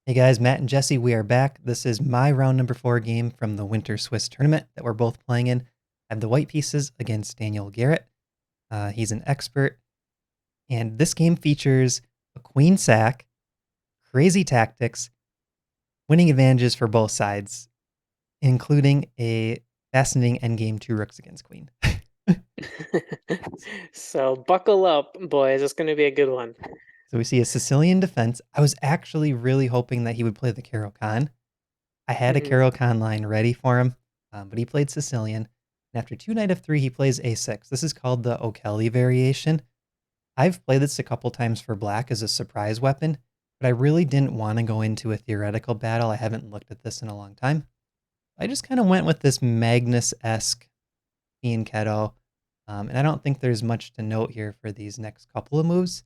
Hey guys, Matt and Jesse, we are back. This is my round number 4 game from the Winter Swiss tournament that we're both playing in. I have the white pieces against Daniel Garrett. He's an expert, and this game features a queen sack, crazy tactics, winning advantages for both sides, including a fascinating endgame 2 rooks against queen. So buckle up, boys. It's going to be a good one. So we see a Sicilian defense. I was actually really hoping that he would play the Caro-Kann. I had a hmm Caro-Kann line ready for him, but he played Sicilian. And after 2 knight f3, he plays a6. This is called the O'Kelly variation. I've played this a couple times for black as a surprise weapon, but I really didn't want to go into a theoretical battle. I haven't looked at this in a long time. I just kind of went with this Magnus-esque Fianchetto, and I don't think there's much to note here for these next couple of moves.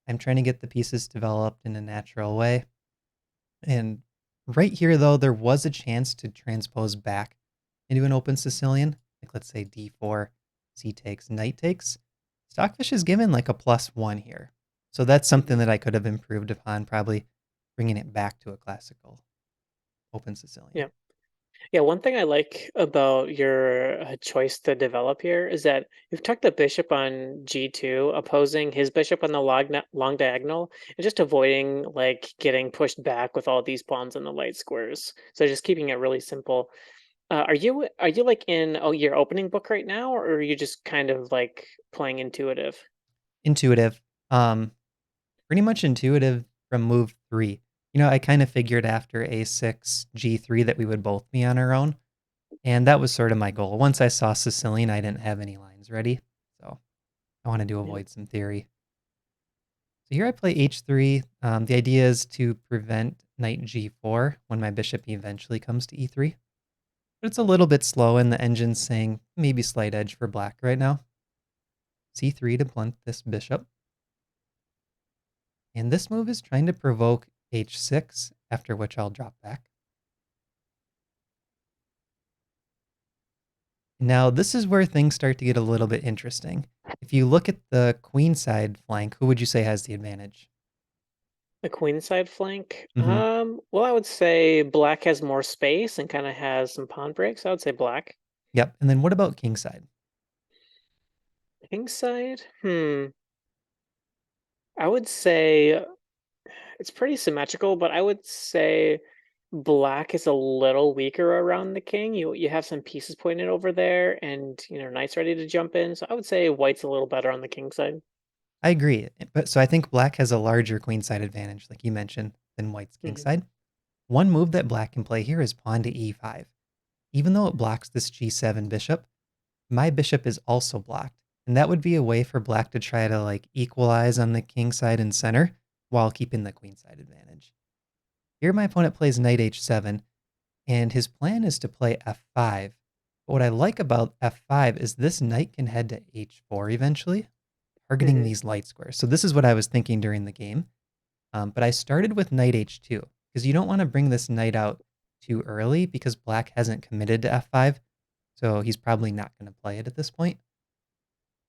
I'm trying to get the pieces developed in a natural way. And right here, though, there was a chance to transpose back into an open Sicilian. Like, let's say d4, c takes, knight takes. Stockfish is given like a +1 here. So that's something hmm that I could have improved upon, probably bringing it back to a classical open Sicilian. Yeah. Yeah. One thing I like about your choice to develop here is that you've tucked the bishop on g2, opposing his bishop on the long diagonal, and just avoiding like getting pushed back with all these pawns in the light squares. So just keeping it really simple. Are you like in your opening book right now, or are you just kind of like playing intuitive? Intuitive. Um, Pretty much intuitive from move 3. I kind of figured after a6, g3 that we would both be on our own. And that was sort of my goal. Once I saw Sicilian, I didn't have any lines ready. So I wanted to Yeah. avoid some theory. So here I play h3. The idea is to prevent knight g4 when my bishop eventually comes to e3. But it's a little bit slow, and the engine's saying maybe slight edge for black right now. c3 to blunt this bishop. And this move is trying to provoke h6, after which I'll drop back. Now, this is where things start to get a little bit interesting. If you look at the queen side flank, who would you say has the advantage? The queen side flank. Mm-hmm. Well, I would say black has more space and kind of has some pawn breaks. I would say black. Yep. And then what about king side? King side. I would say it's pretty symmetrical, but I would say black is a little weaker around the king. You have some pieces pointed over there, and knight's ready to jump in. So I would say white's a little better on the king side. I agree. But so I think black has a larger queen side advantage, like you mentioned, than white's king hmm side. One move that black can play here is pawn to e5. Even though it blocks this g7 bishop, my bishop is also blocked. And that would be a way for black to try to like equalize on the king side and center while keeping the queen side advantage. Here my opponent plays knight h7, and his plan is to play f5. But what I like about f5 is this knight can head to h4 eventually, targeting hmm these light squares. So this is what I was thinking during the game. But I started with knight h2 because you don't want to bring this knight out too early because black hasn't committed to f5. So he's probably not going to play it at this point.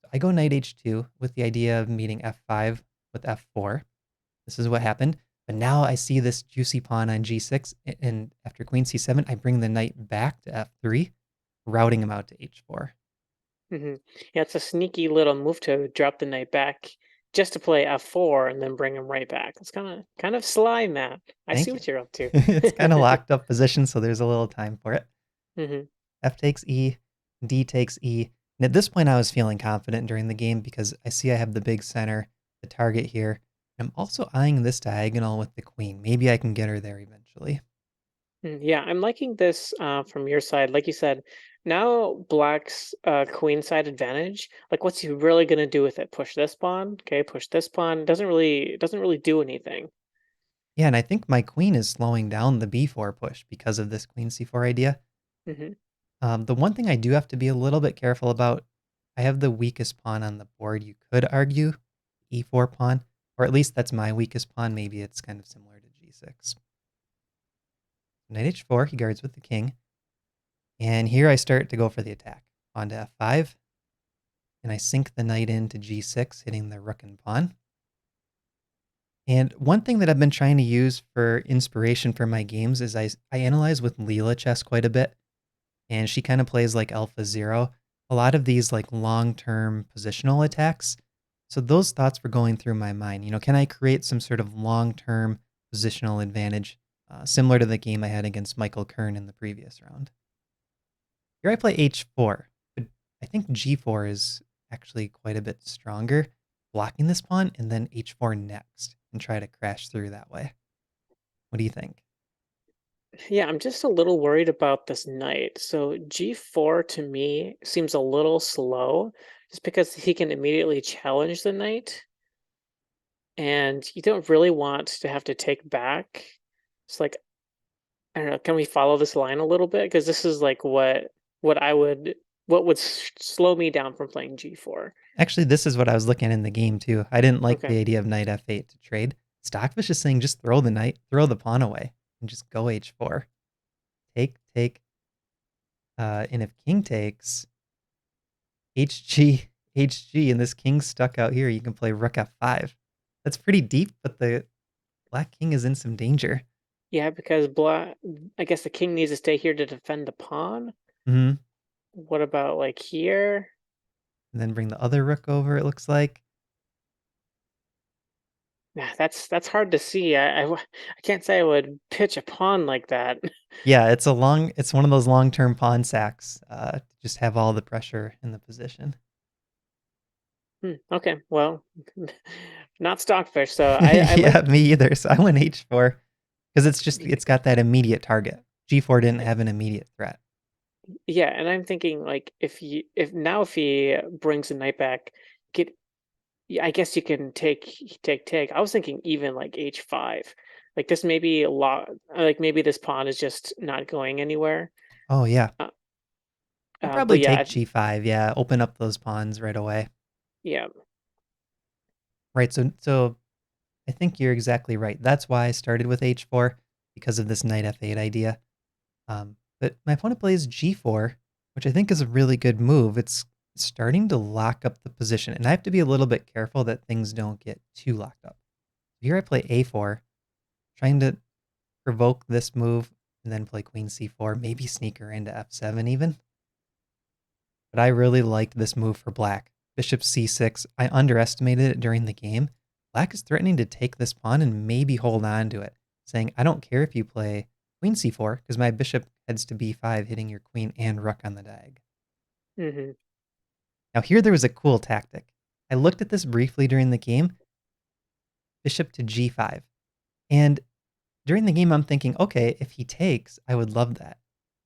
So I go knight h2 with the idea of meeting f5 with f4. This is what happened. But now I see this juicy pawn on g6, and after queen c7, I bring the knight back to f3, routing him out to h4. hmm Yeah, it's a sneaky little move to drop the knight back just to play f4 and then bring him right back. It's kind of sly, Matt. I see Thank you. what you're up to. It's kind of locked up position, so there's a little time for it. hmm F takes E, D takes E. And at this point, I was feeling confident during the game because I see I have the big center, the target here. I'm also eyeing this diagonal with the queen. Maybe I can get her there eventually. Yeah, I'm liking this from your side. Like you said, now black's queen side advantage. Like, what's he really gonna do with it? Push this pawn? Okay, push this pawn. Doesn't really do anything. Yeah, and I think my queen is slowing down the b4 push because of this queen c4 idea. hmm The one thing I do have to be a little bit careful about, I have the weakest pawn on the board. You could argue e4 pawn, or at least that's my weakest pawn. Maybe it's kind of similar to g6. Knight h4, he guards with the king. And here I start to go for the attack. Pawn to f5, and I sink the knight into g6, hitting the rook and pawn. And one thing that I've been trying to use for inspiration for my games is I analyze with Leela chess quite a bit, and she kind of plays like Alpha Zero. A lot of these like long-term positional attacks. So those thoughts were going through my mind. Can I create some sort of long-term positional advantage, similar to the game I had against Michael Kern in the previous round? Here I play H4, but I think G4 is actually quite a bit stronger, blocking this pawn, and then H4 next, and try to crash through that way. What do you think? Yeah, I'm just a little worried about this knight. So G4 to me seems a little slow just because he can immediately challenge the knight, and you don't really want to have to take back. It's like, I don't know, can we follow this line a little bit? Because this is like what I would what would slow me down from playing G4. Actually, this is what I was looking at in the game too. I didn't like Okay. the idea of knight f8 to trade. Stockfish is saying just throw the knight, throw the pawn away, and just go h4. Take, take, and if king takes, hg, hg, and this king's stuck out here, you can play rook f5. That's pretty deep, but the black king is in some danger. Yeah, because black, I guess the king needs to stay here to defend the pawn. Hmm. What about like here? And then bring the other rook over, it looks like. Yeah, that's hard to see. I can't say I would pitch a pawn like that. Yeah, it's one of those long-term pawn sacks, to just have all the pressure in the position. Okay, well, not stockfish. So I like Yeah, me either. So I went h4 because it's got that immediate target. G4 didn't have an immediate threat. yeah, and I'm thinking like if he brings a knight back, get yeah, I guess you can take. I was thinking even like h5. Like this maybe a lot. Like maybe this pawn is just not going anywhere. Oh yeah, Uh, I'd but probably yeah, take g5. Yeah, open up those pawns right away. yeah. Right. So I think you're exactly right. That's why I started with h4 because of this knight f8 idea. But my opponent plays g4, which I think is a really good move. It's starting to lock up the position, and I have to be a little bit careful that things don't get too locked up. Here I play a4, trying to provoke this move, and then play queen c4, maybe sneak her into f7 even. But I really liked this move for black. Bishop c6, I underestimated it during the game. Black is threatening to take this pawn and maybe hold on to it, saying, I don't care if you play queen c4, because my bishop heads to b5, hitting your queen and rook on the diag. Hmm. Now here there was a cool tactic. I looked at this briefly during the game, bishop to g5. And during the game, I'm thinking, okay, if he takes, I would love that.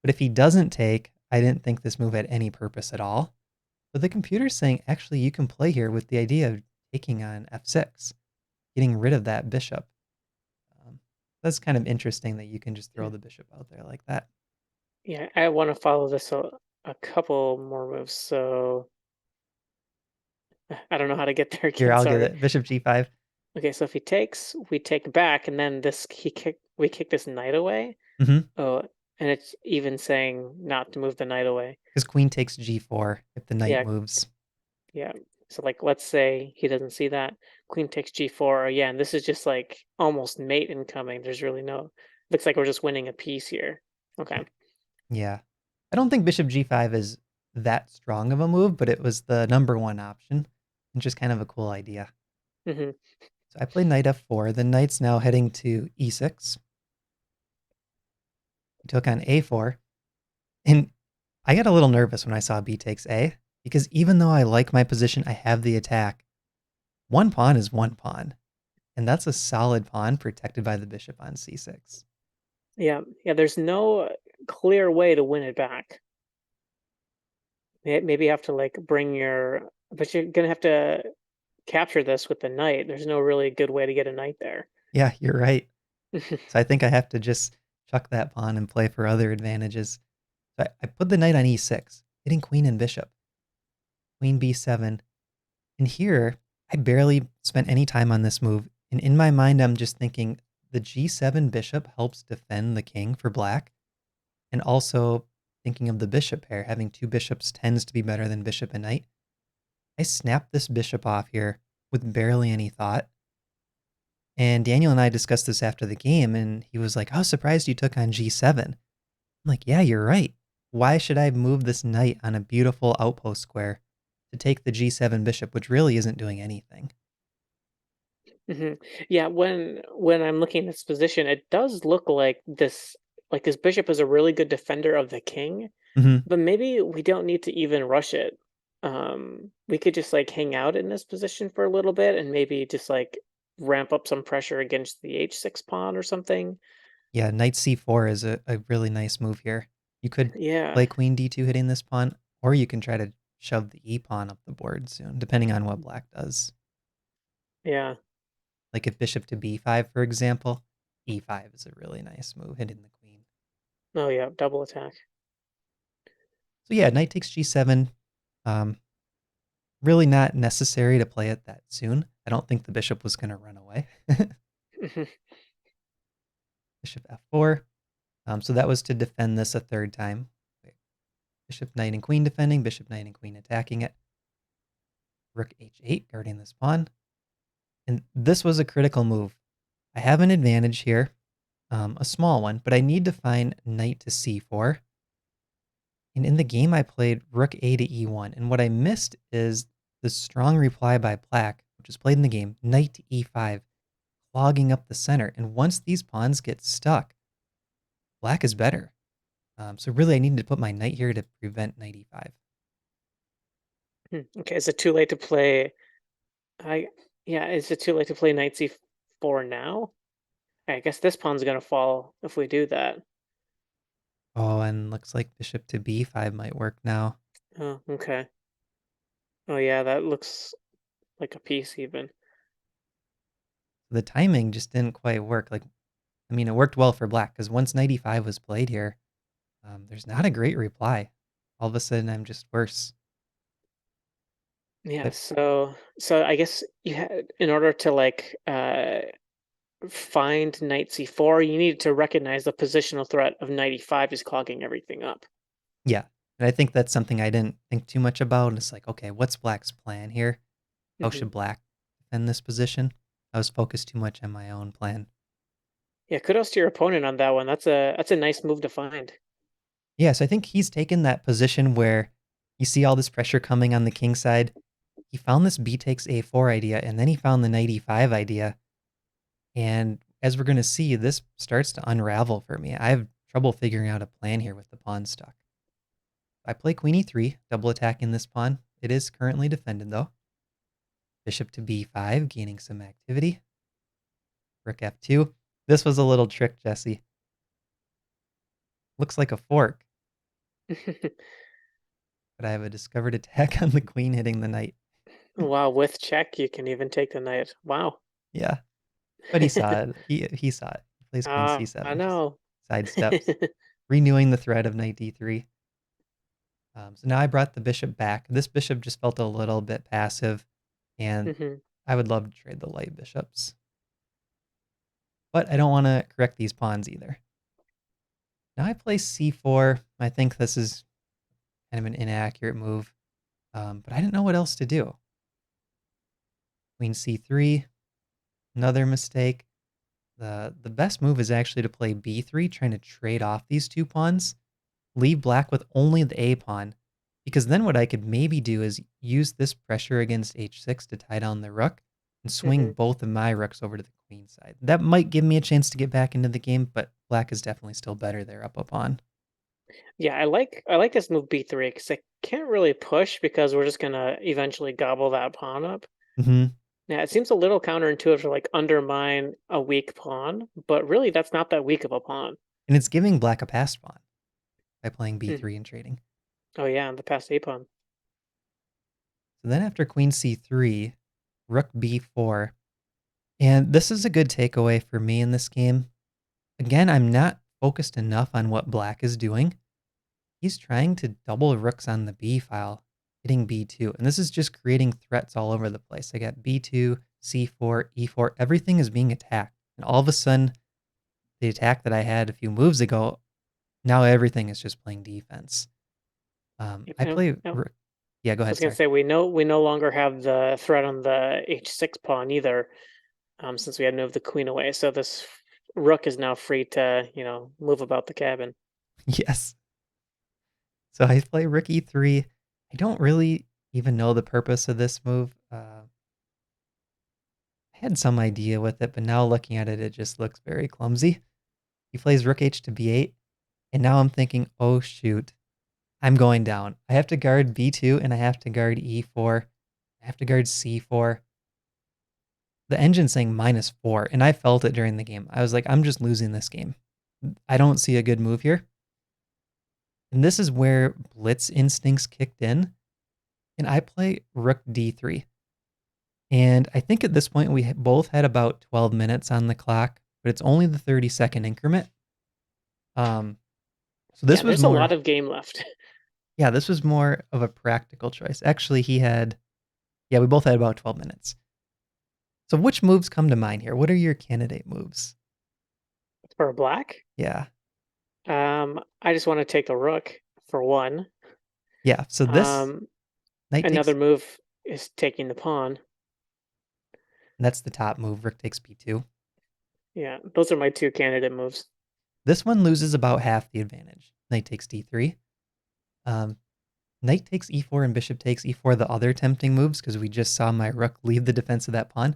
But if he doesn't take, I didn't think this move had any purpose at all. But the computer's saying, actually, you can play here with the idea of taking on f6, getting rid of that bishop. Um, that's kind of interesting that you can just throw Yeah, the bishop out there like that. yeah. I want to follow this a couple more moves. So I don't know how to get there Here, again. I'll get Sorry. it. Bishop g5. Okay, so if he takes, we take back, and then this we kick this knight away. Mm-hmm. Oh, and it's even saying not to move the knight away. Because queen takes g4 if the knight Yeah, moves. yeah. So like, let's say he doesn't see that. Queen takes g4. Yeah, and this is just like almost mate incoming. There's really no. Looks like we're just winning a piece here. Okay. Yeah. I don't think bishop g5 is that strong of a move, but it was the number one option and just kind of a cool idea. Hmm. So I play knight f4. The knight's now heading to e6. He took on a4. And I got a little nervous when I saw b takes a, because even though I like my position, I have the attack. One pawn is one pawn, and that's a solid pawn protected by the bishop on c6. Yeah, yeah. There's no clear way to win it back. Maybe you have to like bring your, but you're gonna have to capture this with the knight. There's no really good way to get a knight there. Yeah, you're right. So I think I have to just chuck that pawn and play for other advantages. So I put the knight on e6, hitting queen and bishop. Queen b7. And here, I barely spent any time on this move. And in my mind, I'm just thinking the g7 bishop helps defend the king for black. And also thinking of the bishop pair, having two bishops tends to be better than bishop and knight. I snapped this bishop off here with barely any thought. And Daniel and I discussed this after the game, and he was like, I was surprised you took on G7. I'm like, yeah, you're right. Why should I move this knight on a beautiful outpost square to take the G7 bishop, which really isn't doing anything? Mhm. Yeah, when I'm looking at this position, it does look like this bishop is a really good defender of the king, Hmm. but maybe we don't need to even rush it. We could just like hang out in this position for a little bit and maybe just like ramp up some pressure against the h6 pawn or something. Yeah, knight c4 is a really nice move here. You could Yeah, play queen d2 hitting this pawn, or you can try to shove the e pawn up the board soon, depending on what black does. yeah. Like if bishop to b5, for example, e5 is a really nice move, hitting the queen. Oh yeah, double attack. So yeah, knight takes g7. Um, Really not necessary to play it that soon. I don't think the bishop was going to run away. Bishop f4. So that was to defend this a third time. Wait, bishop, knight, and queen defending. Bishop, knight, and queen attacking it. Rook h8, guarding this pawn. And this was a critical move. I have an advantage here, a small one, but I need to find knight to c4. And in the game, I played rook a to e1. And what I missed is the strong reply by black, which is played in the game, knight to e5, clogging up the center. And once these pawns get stuck, black is better. So really, I needed to put my knight here to prevent knight e5. Okay, is it too late to play? I Yeah, is it too late to play knight c4 now? I guess this pawn's gonna fall if we do that. Oh, and looks like bishop to b5 might work now. Oh, okay. Oh yeah, that looks like a piece even. The timing just didn't quite work. Like, I mean, it worked well for black because once knight e5 was played here, there's not a great reply. All of a sudden, I'm just worse. Yeah, But so I guess you had in order to like find knight c4, you needed to recognize the positional threat of knight e5 is clogging everything up. yeah, and I think that's something I didn't think too much about. It's like, okay, what's black's plan here? How Hmm. should black defend this position? I was focused too much on my own plan. Yeah, kudos to your opponent on that one. That's a nice move to find. Yeah, so I think he's taken that position where you see all this pressure coming on the king side. He found this b takes a4 idea, and then he found the knight e5 idea. And as we're going to see, this starts to unravel for me. I have trouble figuring out a plan here with the pawn stuck. I play queen e3, double attacking this pawn. It is currently defended though. Bishop to b5, gaining some activity. Rook f2. This was a little trick, Jesse. Looks like a fork, but I have a discovered attack on the queen hitting the knight. Wow, with check, you can even take the knight. Wow. Yeah, but he saw it. He saw it. He plays queen I c7, just know. sidesteps, renewing the threat of knight d3. So now I brought the bishop back. This bishop just felt a little bit passive, and Hmm. I would love to trade the light bishops. But I don't want to correct these pawns either. Now I play c4. I think this is kind of an inaccurate move, but I didn't know what else to do. Queen c3, another mistake. The best move is actually to play b3, trying to trade off these two pawns, leave black with only the a pawn, because then what I could maybe do is use this pressure against h6 to tie down the rook and swing Hmm. both of my rooks over to the queen side. That might give me a chance to get back into the game, but black is definitely still better there up a pawn. Yeah, I like this move b3 because I can't really push because we're just gonna eventually gobble that pawn up. Hmm. Yeah, it seems a little counterintuitive to like undermine a weak pawn, but really that's not that weak of a pawn. And it's giving black a passed pawn by playing Hmm. b3 and trading. Oh yeah, the passed a pawn. So then after queen c3, rook b4. And this is a good takeaway for me in this game. Again, I'm not focused enough on what black is doing. He's trying to double rooks on the b file, hitting b2. And this is just creating threats all over the place. I got b2, c4, e4. Everything is being attacked. And all of a sudden, the attack that I had a few moves ago, now everything is just playing defense. Yep, I play yep. rook. Yeah, go I ahead. was gonna Sorry. say we no longer have the threat on the h6 pawn either. since we had moved the queen away. So this rook is now free to, move about the cabin. Yes. So I play rook e3. I don't really even know the purpose of this move. I had some idea with it, but now looking at it, it just looks very clumsy. He plays rook h to b8, and now I'm thinking, oh shoot, I'm going down. I have to guard b2, and I have to guard e4. I have to guard c4. The engine's saying -4, and I felt it during the game. I was like, I'm just losing this game. I don't see a good move here. And this is where blitz instincts kicked in, and I play rook d3. And I think at this point we both had about 12 minutes on the clock, but it's only the 30-second increment. Um, so Yeah, this was there's a lot more, of game left. yeah, this was more of a practical choice. Actually, yeah, we both had about 12 minutes. So which moves come to mind here? What are your candidate moves? For black, Yeah. I just want to take the rook for one. Yeah. So this Um, knight Another takes, move is taking the pawn. that's the top move. Rook takes b2. Yeah, those are my two candidate moves. This one loses about half the advantage. Knight takes d3. Um, Knight takes e4 and bishop takes e4, the other tempting moves, because we just saw my rook leave the defense of that pawn.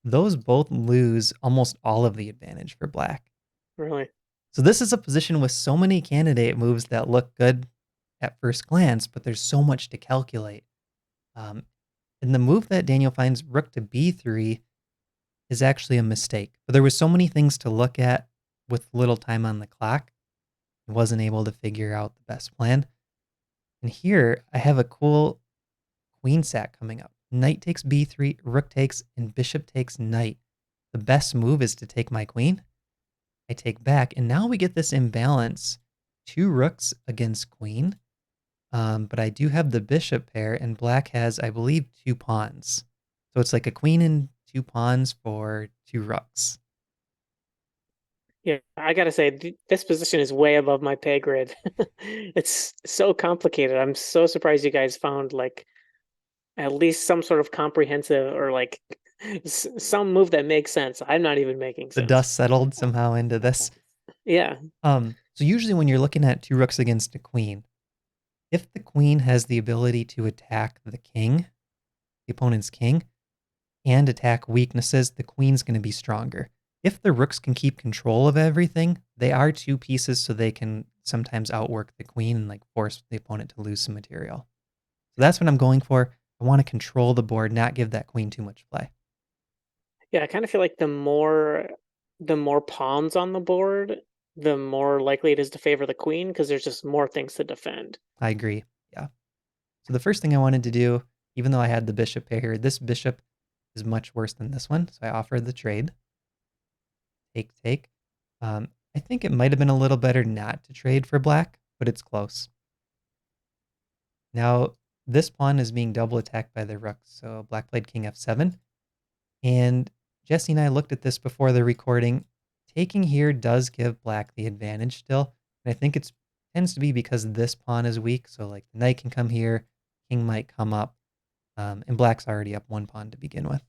Those both lose almost all of the advantage for black. Really? So this is a position with so many candidate moves that look good at first glance, but there's so much to calculate. Um, and the move that Daniel finds, rook to b3, is actually a mistake. But there was so many things to look at with little time on the clock. I wasn't able to figure out the best plan. And here I have a cool queen sack coming up. Knight takes b3, rook takes, and bishop takes knight. The best move is to take my queen. I take back, and now we get this imbalance. 2 rooks against queen. But I do have the bishop pair, and black has, I believe, 2 pawns. So it's like a queen and 2 pawns for 2 rooks. Yeah, I gotta say, this position is way above my pay grade. It's so complicated. I'm so surprised you guys found like at least some sort of comprehensive or like some move that makes sense. I'm not even making The sense. dust settled somehow into this. Yeah, So usually when you're looking at 2 rooks against a queen, if the queen has the ability to attack the king, the opponent's king, and attack weaknesses, the queen's going to be stronger. If the rooks can keep control of everything, they are 2 pieces, so they can sometimes outwork the queen and like force the opponent to lose some material. So that's what I'm going for. I want to control the board, not give that queen too much play. yeah. I kind of feel like the more pawns on the board, the more likely it is to favor the queen because there's just more things to defend. I agree. Yeah. So the first thing I wanted to do, even though I had the bishop pair here, this bishop is much worse than this one. So I offered the trade. Take, take. I think it might have been a little better not to trade for black, but it's close. Now, this pawn is being double attacked by the rook, so black played king f7. And Jesse and I looked at this before the recording. Taking here does give black the advantage still. And I think it tends to be because this pawn is weak, so like the knight can come here, king might come up, and black's already up 1 pawn to begin with.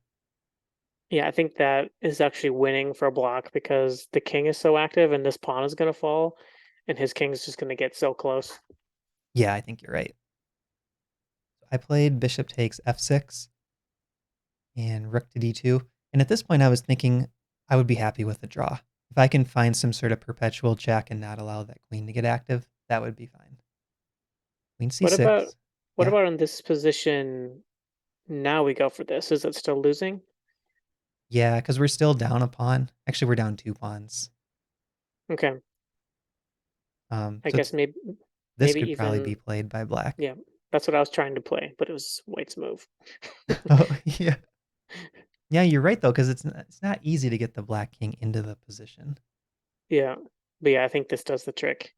Yeah, I think that is actually winning for a block because the king is so active and this pawn is going to fall, and his king is just going to get so close. Yeah, I think you're right. I played bishop takes f6 and rook to d2. And at this point, I was thinking I would be happy with a draw. If I can find some sort of perpetual check and not allow that queen to get active, that would be fine. Queen What about c6. what Yeah. about in this position? Now we go for this. Is it still losing? Yeah, because we're still down a pawn. Actually, we're down 2 pawns. Okay, I So guess this maybe could probably be even played by black. yeah. That's what I was trying to play, but it was White's move. Oh, yeah. Yeah, you're right, though, because it's not easy to get the black king into the position. Yeah, but yeah, I think this does the trick.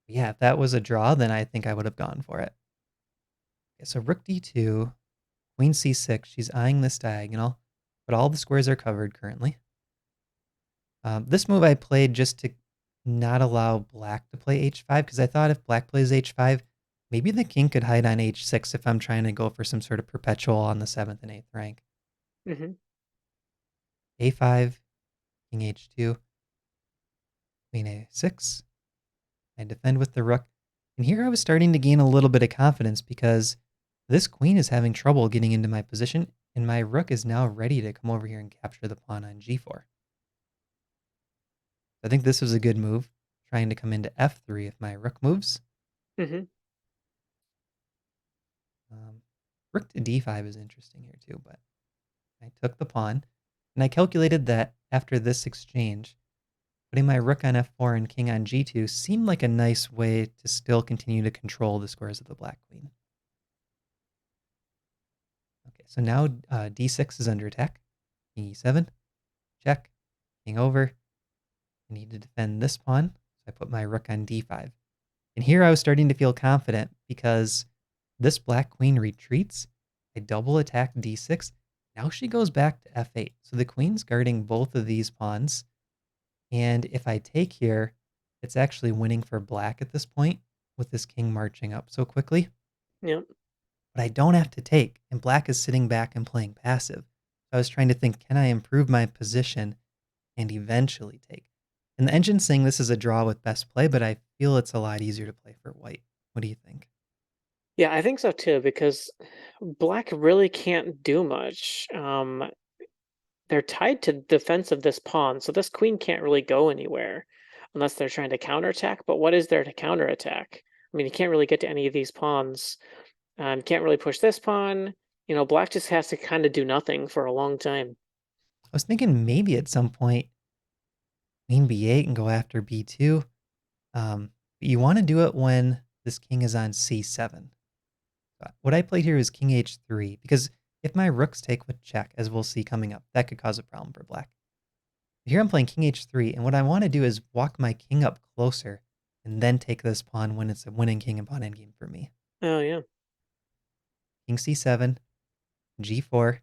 Yeah, if that was a draw, then I think I would have gone for it. Okay, so rook d2, queen c6. She's eyeing this diagonal, but all the squares are covered currently. This move I played just to not allow black to play h5, because I thought if black plays h5, maybe the king could hide on h6 if I'm trying to go for some sort of perpetual on the 7th and 8th rank. Hmm. A5, king H2, queen A6. I defend with the rook. And here I was starting to gain a little bit of confidence because this queen is having trouble getting into my position, and my rook is now ready to come over here and capture the pawn on G4. I think this was a good move, trying to come into F3 if my rook moves. Hmm. Rook to D5 is interesting here too, but I took the pawn, and I calculated that after this exchange, putting my rook on F4 and king on G2 seemed like a nice way to still continue to control the squares of the black queen. Okay, so now D6 is under attack. King E7, check, king over. I need to defend this pawn, so I put my rook on D5. And here I was starting to feel confident because this black queen retreats. I double attack D6. Now she goes back to F8. So the queen's guarding both of these pawns. And if I take here, it's actually winning for black at this point with this king marching up so quickly. Yep. But I don't have to take, and black is sitting back and playing passive. So I was trying to think, can I improve my position and eventually take? And the engine's saying this is a draw with best play, but I feel it's a lot easier to play for white. What do you think? Yeah, I think so too, because black really can't do much. They're tied to defense of this pawn, so this queen can't really go anywhere unless they're trying to counterattack. But what is there to counterattack? I mean, you can't really get to any of these pawns. Can't really push this pawn. Black just has to kind of do nothing for a long time. I was thinking maybe at some point queen b8 and go after b2. But you want to do it when this king is on c7. What I played here is king h3 because if my rooks take with check, as we'll see coming up, that could cause a problem for black. Here I'm playing king h3, and what I want to do is walk my king up closer and then take this pawn when it's a winning king and pawn endgame for me. Oh yeah. King c7, g4,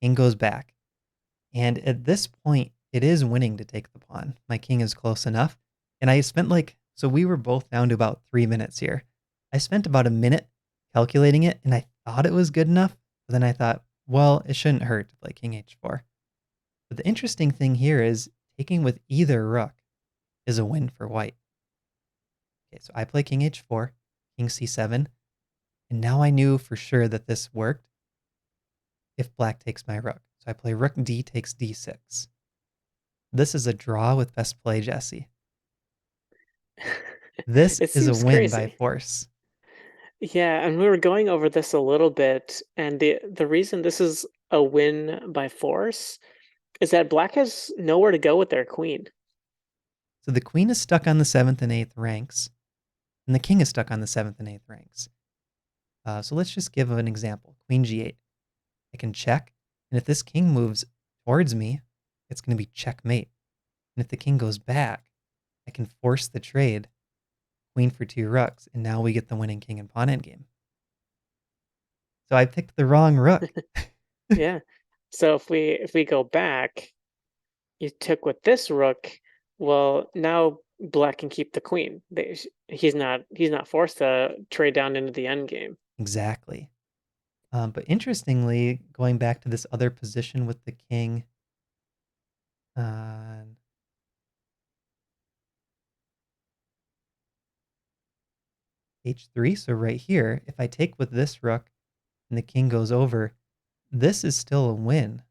king goes back. And at this point, it is winning to take the pawn. My king is close enough. And I spent so we were both down to about 3 minutes here. I spent about a minute calculating it, and I thought it was good enough. But then I thought, well, it shouldn't hurt to play king h4. But the interesting thing here is taking with either rook is a win for white. Okay, so I play king h4, king c7, and now I knew for sure that this worked if black takes my rook. So I play rook d takes d6. This is a draw with best play, Jesse. This It is a seems win by crazy. force. Yeah, and we were going over this a little bit, and the reason this is a win by force is that black has nowhere to go with their queen. So the queen is stuck on the 7th and 8th ranks, and the king is stuck on the 7th and 8th ranks. So let's just give an example. Queen g8. I can check, and if this king moves towards me, it's going to be checkmate. And if the king goes back, I can force the trade, queen for 2 rooks, and now we get the winning king and pawn endgame. So I picked the wrong rook. Yeah. So if we go back, you took with this rook. Well, now black can keep the queen. He's not forced to trade down into the endgame. Exactly. But interestingly, going back to this other position with the king on h3, so right here, if I take with this rook and the king goes over, this is still a win.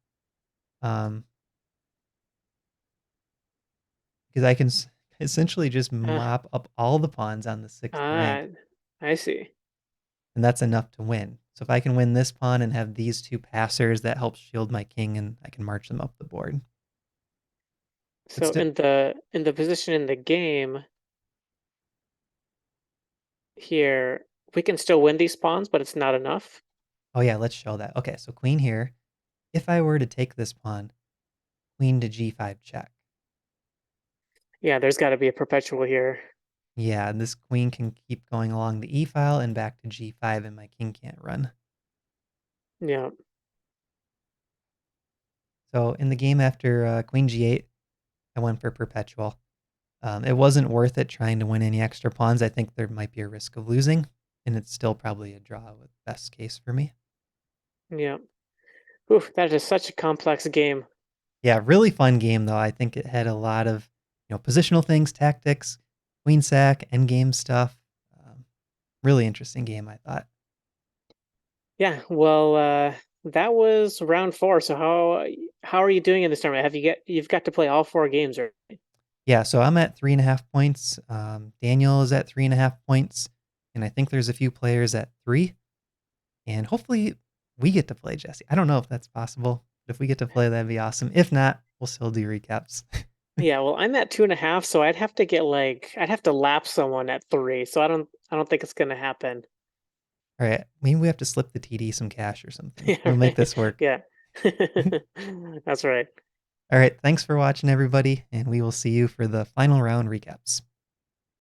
Um, because I can essentially just Ah, mop up all the pawns on the 6th rank, ah, I see. and that's enough to win. So if I can win this pawn and have these 2 passers, that helps shield my king, and I can march them up the board. But So still, in the position in the game here, we can still win these pawns, but it's not enough. oh yeah, let's show that. Okay, so queen here. If I were to take this pawn, queen to g5 check. Yeah, there's got to be a perpetual here. Yeah, and this queen can keep going along the e file and back to g5, and my king can't run. Yeah. So in the game after queen g8, I went for perpetual. It wasn't worth it trying to win any extra pawns. I think there might be a risk of losing, and it's still probably a draw with best case for me. Yeah. Ooh, that is such a complex game. Yeah, really fun game though. I think it had a lot of, positional things, tactics, queen sack, endgame stuff. Um, really interesting game, I thought. Yeah, well, that was round 4. So how are you doing in this tournament? You've got to play all 4 games, right? Yeah, so I'm at 3.5 points. Daniel is at 3.5 points, and I think there's a few players at 3. And hopefully we get to play Jesse. I don't know if that's possible, but if we get to play, that'd be awesome. If not, we'll still do recaps. Yeah, well, I'm at 2.5, so I'd have to lap someone at 3. So I don't think it's gonna happen. All right, maybe we have to slip the TD some cash or something. Yeah, We'll make right. this work. Yeah. That's right. All right, thanks for watching, everybody, and we will see you for the final round recaps.